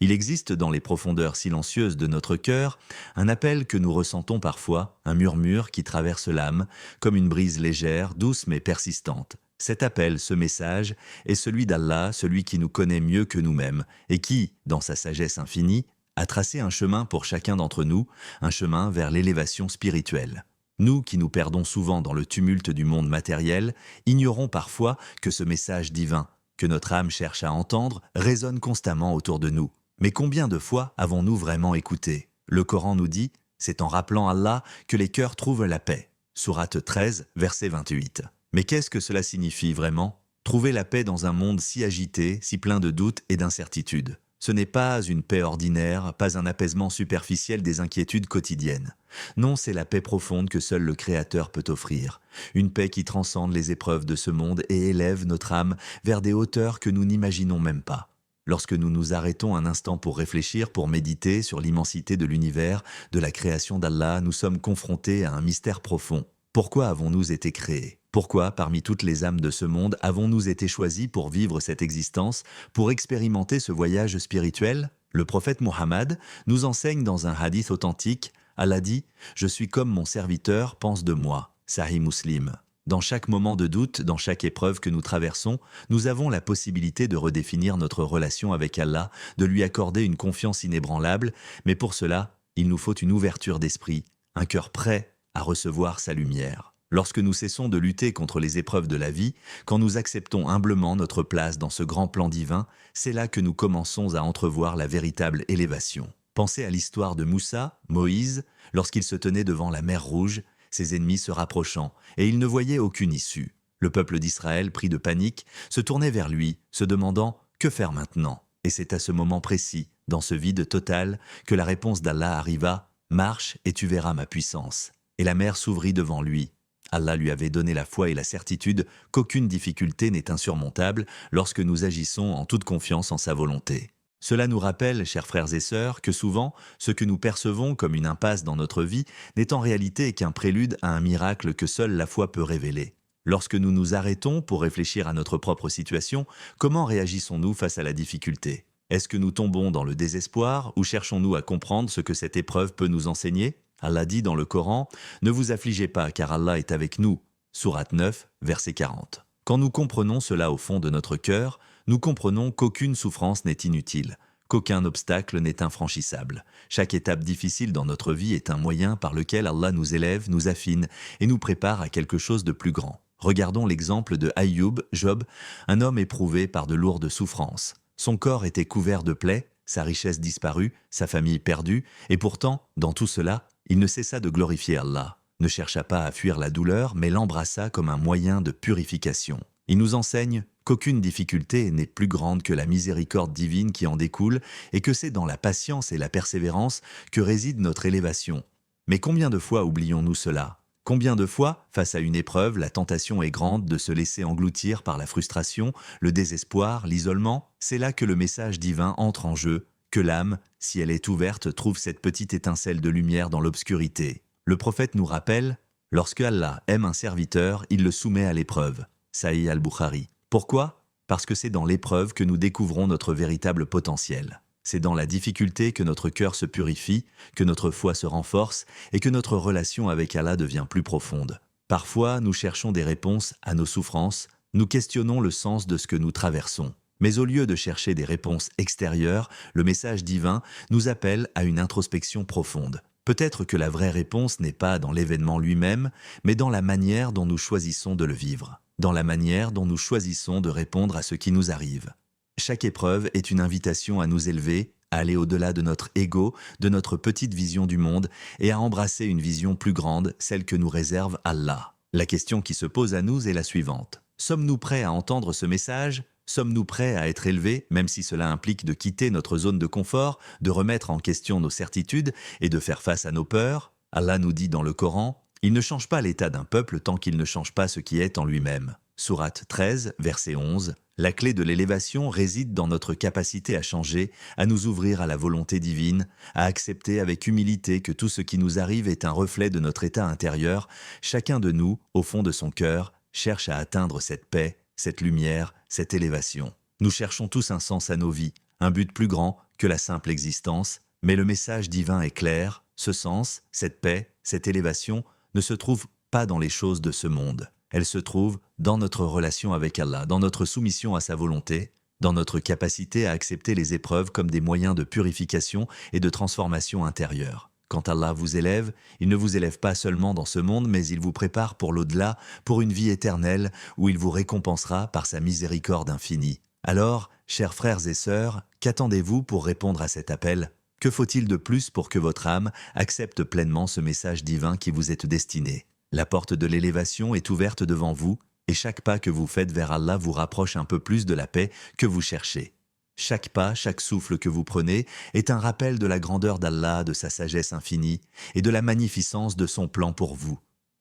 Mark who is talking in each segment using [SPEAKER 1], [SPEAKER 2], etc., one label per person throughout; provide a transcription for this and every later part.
[SPEAKER 1] Il existe dans les profondeurs silencieuses de notre cœur un appel que nous ressentons parfois, un murmure qui traverse l'âme, comme une brise légère, douce mais persistante. Cet appel, ce message, est celui d'Allah, celui qui nous connaît mieux que nous-mêmes, et qui, dans sa sagesse infinie, a tracé un chemin pour chacun d'entre nous, un chemin vers l'élévation spirituelle. Nous qui nous perdons souvent dans le tumulte du monde matériel, ignorons parfois que ce message divin, que notre âme cherche à entendre, résonne constamment autour de nous. Mais combien de fois avons-nous vraiment écouté? Le Coran nous dit, c'est en rappelant Allah que les cœurs trouvent la paix. Sourate 13, verset 28. Mais qu'est-ce que cela signifie vraiment? Trouver la paix dans un monde si agité, si plein de doutes et d'incertitudes. Ce n'est pas une paix ordinaire, pas un apaisement superficiel des inquiétudes quotidiennes. Non, c'est la paix profonde que seul le Créateur peut offrir. Une paix qui transcende les épreuves de ce monde et élève notre âme vers des hauteurs que nous n'imaginons même pas. Lorsque nous nous arrêtons un instant pour réfléchir, pour méditer sur l'immensité de l'univers, de la création d'Allah, nous sommes confrontés à un mystère profond. Pourquoi avons-nous été créés? Pourquoi, parmi toutes les âmes de ce monde, avons-nous été choisis pour vivre cette existence, pour expérimenter ce voyage spirituel? Le prophète Muhammad nous enseigne dans un hadith authentique, Allah dit « Je suis comme mon serviteur pense de moi ». Sahih Muslim. Dans chaque moment de doute, dans chaque épreuve que nous traversons, nous avons la possibilité de redéfinir notre relation avec Allah, de lui accorder une confiance inébranlable, mais pour cela, il nous faut une ouverture d'esprit, un cœur prêt à recevoir sa lumière. Lorsque nous cessons de lutter contre les épreuves de la vie, quand nous acceptons humblement notre place dans ce grand plan divin, c'est là que nous commençons à entrevoir la véritable élévation. Pensez à l'histoire de Moussa, Moïse, lorsqu'il se tenait devant la mer Rouge, ses ennemis se rapprochant, et il ne voyait aucune issue. Le peuple d'Israël, pris de panique, se tournait vers lui, se demandant « Que faire maintenant ?» Et c'est à ce moment précis, dans ce vide total, que la réponse d'Allah arriva « Marche et tu verras ma puissance ». Et la mer s'ouvrit devant lui. Allah lui avait donné la foi et la certitude qu'aucune difficulté n'est insurmontable lorsque nous agissons en toute confiance en sa volonté. Cela nous rappelle, chers frères et sœurs, que souvent, ce que nous percevons comme une impasse dans notre vie n'est en réalité qu'un prélude à un miracle que seule la foi peut révéler. Lorsque nous nous arrêtons pour réfléchir à notre propre situation, comment réagissons-nous face à la difficulté? Est-ce que nous tombons dans le désespoir ou cherchons-nous à comprendre ce que cette épreuve peut nous enseigner? Allah dit dans le Coran « Ne vous affligez pas car Allah est avec nous » Sourate 9, verset 40. Quand nous comprenons cela au fond de notre cœur, nous comprenons qu'aucune souffrance n'est inutile, qu'aucun obstacle n'est infranchissable. Chaque étape difficile dans notre vie est un moyen par lequel Allah nous élève, nous affine et nous prépare à quelque chose de plus grand. Regardons l'exemple de Ayyub, Job, un homme éprouvé par de lourdes souffrances. Son corps était couvert de plaies, sa richesse disparue, sa famille perdue, et pourtant, dans tout cela, il ne cessa de glorifier Allah, ne chercha pas à fuir la douleur, mais l'embrassa comme un moyen de purification. Il nous enseigne qu'aucune difficulté n'est plus grande que la miséricorde divine qui en découle et que c'est dans la patience et la persévérance que réside notre élévation. Mais combien de fois oublions-nous cela? Combien de fois, face à une épreuve, la tentation est grande de se laisser engloutir par la frustration, le désespoir, l'isolement? C'est là que le message divin entre en jeu, que l'âme, si elle est ouverte, trouve cette petite étincelle de lumière dans l'obscurité. Le prophète nous rappelle, lorsque Allah aime un serviteur, il le soumet à l'épreuve. Sahih al-Bukhari. Pourquoi? Parce que c'est dans l'épreuve que nous découvrons notre véritable potentiel. C'est dans la difficulté que notre cœur se purifie, que notre foi se renforce et que notre relation avec Allah devient plus profonde. Parfois, nous cherchons des réponses à nos souffrances, nous questionnons le sens de ce que nous traversons. Mais au lieu de chercher des réponses extérieures, le message divin nous appelle à une introspection profonde. Peut-être que la vraie réponse n'est pas dans l'événement lui-même, mais dans la manière dont nous choisissons de le vivre, dans la manière dont nous choisissons de répondre à ce qui nous arrive. Chaque épreuve est une invitation à nous élever, à aller au-delà de notre ego, de notre petite vision du monde et à embrasser une vision plus grande, celle que nous réserve Allah. La question qui se pose à nous est la suivante. Sommes-nous prêts à entendre ce message? Sommes-nous prêts à être élevés, même si cela implique de quitter notre zone de confort, de remettre en question nos certitudes et de faire face à nos peurs? Allah nous dit dans le Coran, « Il ne change pas l'état d'un peuple tant qu'il ne change pas ce qui est en lui-même. » Sourate 13, verset 11. La clé de l'élévation réside dans notre capacité à changer, à nous ouvrir à la volonté divine, à accepter avec humilité que tout ce qui nous arrive est un reflet de notre état intérieur. Chacun de nous, au fond de son cœur, cherche à atteindre cette paix, cette lumière, cette élévation. Nous cherchons tous un sens à nos vies, un but plus grand que la simple existence, mais le message divin est clair, ce sens, cette paix, cette élévation ne se trouve pas dans les choses de ce monde. Elle se trouve dans notre relation avec Allah, dans notre soumission à sa volonté, dans notre capacité à accepter les épreuves comme des moyens de purification et de transformation intérieure. Quand Allah vous élève, il ne vous élève pas seulement dans ce monde, mais il vous prépare pour l'au-delà, pour une vie éternelle, où il vous récompensera par sa miséricorde infinie. Alors, chers frères et sœurs, qu'attendez-vous pour répondre à cet appel ? Que faut-il de plus pour que votre âme accepte pleinement ce message divin qui vous est destiné ? La porte de l'élévation est ouverte devant vous, et chaque pas que vous faites vers Allah vous rapproche un peu plus de la paix que vous cherchez. Chaque pas, chaque souffle que vous prenez est un rappel de la grandeur d'Allah, de sa sagesse infinie et de la magnificence de son plan pour vous.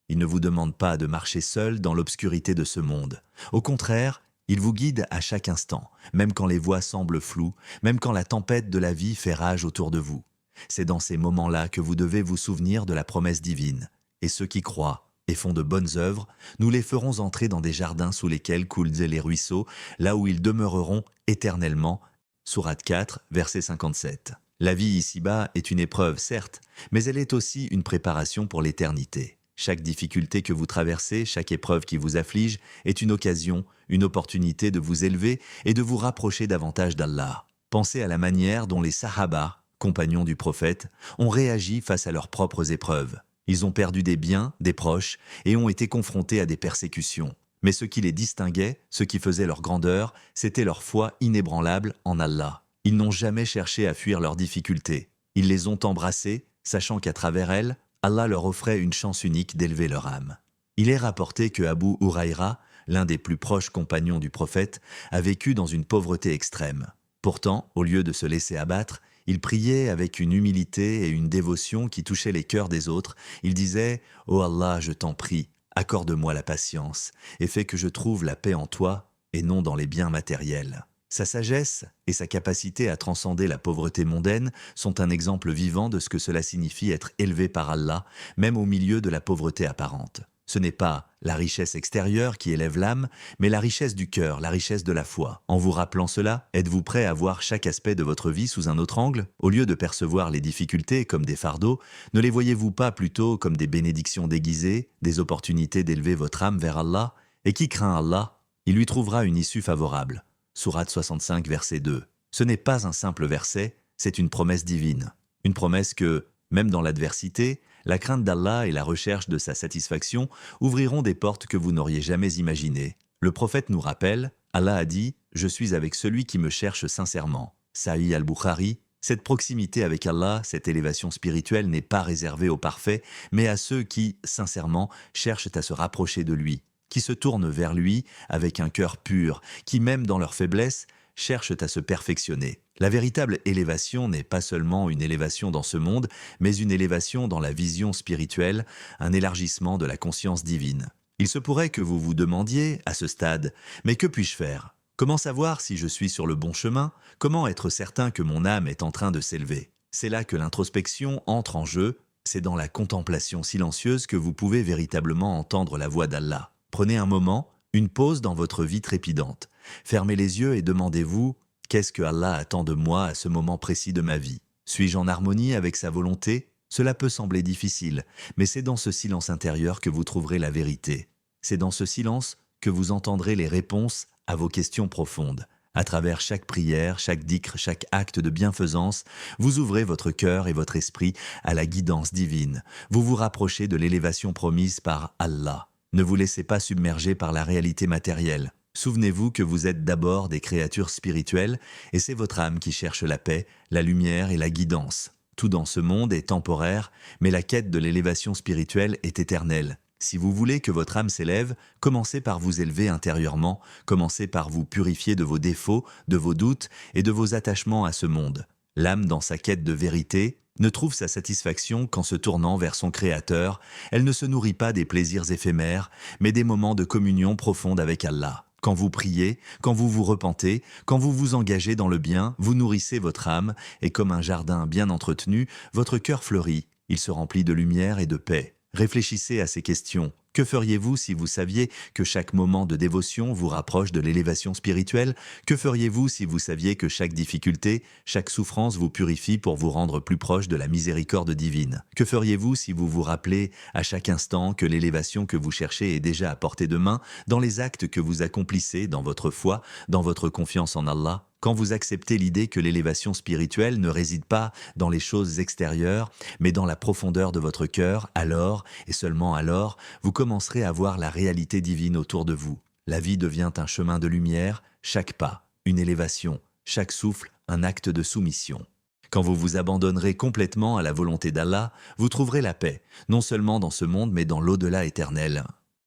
[SPEAKER 1] Il ne vous demande pas de marcher seul dans l'obscurité de ce monde. Au contraire, il vous guide à chaque instant, même quand les voies semblent floues, même quand la tempête de la vie fait rage autour de vous. C'est dans ces moments-là que vous devez vous souvenir de la promesse divine. Et ceux qui croient et font de bonnes œuvres, nous les ferons entrer dans des jardins sous lesquels coulent les ruisseaux, là où ils demeureront éternellement. Sourate 4, verset 57. La vie ici-bas est une épreuve, certes, mais elle est aussi une préparation pour l'éternité. Chaque difficulté que vous traversez, chaque épreuve qui vous afflige, est une occasion, une opportunité de vous élever et de vous rapprocher davantage d'Allah. Pensez à la manière dont les Sahaba, compagnons du prophète, ont réagi face à leurs propres épreuves. Ils ont perdu des biens, des proches, et ont été confrontés à des persécutions. Mais ce qui les distinguait, ce qui faisait leur grandeur, c'était leur foi inébranlable en Allah. Ils n'ont jamais cherché à fuir leurs difficultés. Ils les ont embrassées, sachant qu'à travers elles, Allah leur offrait une chance unique d'élever leur âme. Il est rapporté que Abu Huraïra, l'un des plus proches compagnons du prophète, a vécu dans une pauvreté extrême. Pourtant, au lieu de se laisser abattre, il priait avec une humilité et une dévotion qui touchaient les cœurs des autres. Il disait « Ô Allah, je t'en prie, accorde-moi la patience et fais que je trouve la paix en toi et non dans les biens matériels. » Sa sagesse et sa capacité à transcender la pauvreté mondaine sont un exemple vivant de ce que cela signifie être élevé par Allah, même au milieu de la pauvreté apparente. Ce n'est pas la richesse extérieure qui élève l'âme, mais la richesse du cœur, la richesse de la foi. En vous rappelant cela, êtes-vous prêt à voir chaque aspect de votre vie sous un autre angle ? Au lieu de percevoir les difficultés comme des fardeaux, ne les voyez-vous pas plutôt comme des bénédictions déguisées, des opportunités d'élever votre âme vers Allah ? Et qui craint Allah, il lui trouvera une issue favorable. Sourate 65, verset 2. Ce n'est pas un simple verset, c'est une promesse divine. Une promesse que, même dans l'adversité, la crainte d'Allah et la recherche de sa satisfaction ouvriront des portes que vous n'auriez jamais imaginées. Le prophète nous rappelle, Allah a dit « Je suis avec celui qui me cherche sincèrement ». Sahih al-Bukhari, cette proximité avec Allah, cette élévation spirituelle n'est pas réservée aux parfaits, mais à ceux qui, sincèrement, cherchent à se rapprocher de lui, qui se tournent vers lui avec un cœur pur, qui même dans leur faiblesse, cherchent à se perfectionner. La véritable élévation n'est pas seulement une élévation dans ce monde, mais une élévation dans la vision spirituelle, un élargissement de la conscience divine. Il se pourrait que vous vous demandiez, à ce stade, « Mais que puis-je faire ? Comment savoir si je suis sur le bon chemin ? Comment être certain que mon âme est en train de s'élever ?» C'est là que l'introspection entre en jeu, c'est dans la contemplation silencieuse que vous pouvez véritablement entendre la voix d'Allah. Prenez un moment, une pause dans votre vie trépidante. Fermez les yeux et demandez-vous « Qu'est-ce que Allah attend de moi à ce moment précis de ma vie ? Suis-je en harmonie avec sa volonté ? » Cela peut sembler difficile, mais c'est dans ce silence intérieur que vous trouverez la vérité. C'est dans ce silence que vous entendrez les réponses à vos questions profondes. À travers chaque prière, chaque dhikr, chaque acte de bienfaisance, vous ouvrez votre cœur et votre esprit à la guidance divine. Vous vous rapprochez de l'élévation promise par Allah. Ne vous laissez pas submerger par la réalité matérielle. Souvenez-vous que vous êtes d'abord des créatures spirituelles et c'est votre âme qui cherche la paix, la lumière et la guidance. Tout dans ce monde est temporaire, mais la quête de l'élévation spirituelle est éternelle. Si vous voulez que votre âme s'élève, commencez par vous élever intérieurement, commencez par vous purifier de vos défauts, de vos doutes et de vos attachements à ce monde. L'âme, dans sa quête de vérité, ne trouve sa satisfaction qu'en se tournant vers son Créateur. Elle ne se nourrit pas des plaisirs éphémères, mais des moments de communion profonde avec Allah. Quand vous priez, quand vous vous repentez, quand vous vous engagez dans le bien, vous nourrissez votre âme et comme un jardin bien entretenu, votre cœur fleurit. Il se remplit de lumière et de paix. Réfléchissez à ces questions. Que feriez-vous si vous saviez que chaque moment de dévotion vous rapproche de l'élévation spirituelle? Que feriez-vous si vous saviez que chaque difficulté, chaque souffrance vous purifie pour vous rendre plus proche de la miséricorde divine? Que feriez-vous si vous vous rappelez à chaque instant que l'élévation que vous cherchez est déjà à portée de main dans les actes que vous accomplissez, dans votre foi, dans votre confiance en Allah? Quand vous acceptez l'idée que l'élévation spirituelle ne réside pas dans les choses extérieures, mais dans la profondeur de votre cœur, alors, et seulement alors, vous commencerez à voir la réalité divine autour de vous. La vie devient un chemin de lumière, chaque pas, une élévation, chaque souffle, un acte de soumission. Quand vous vous abandonnerez complètement à la volonté d'Allah, vous trouverez la paix, non seulement dans ce monde, mais dans l'au-delà éternel.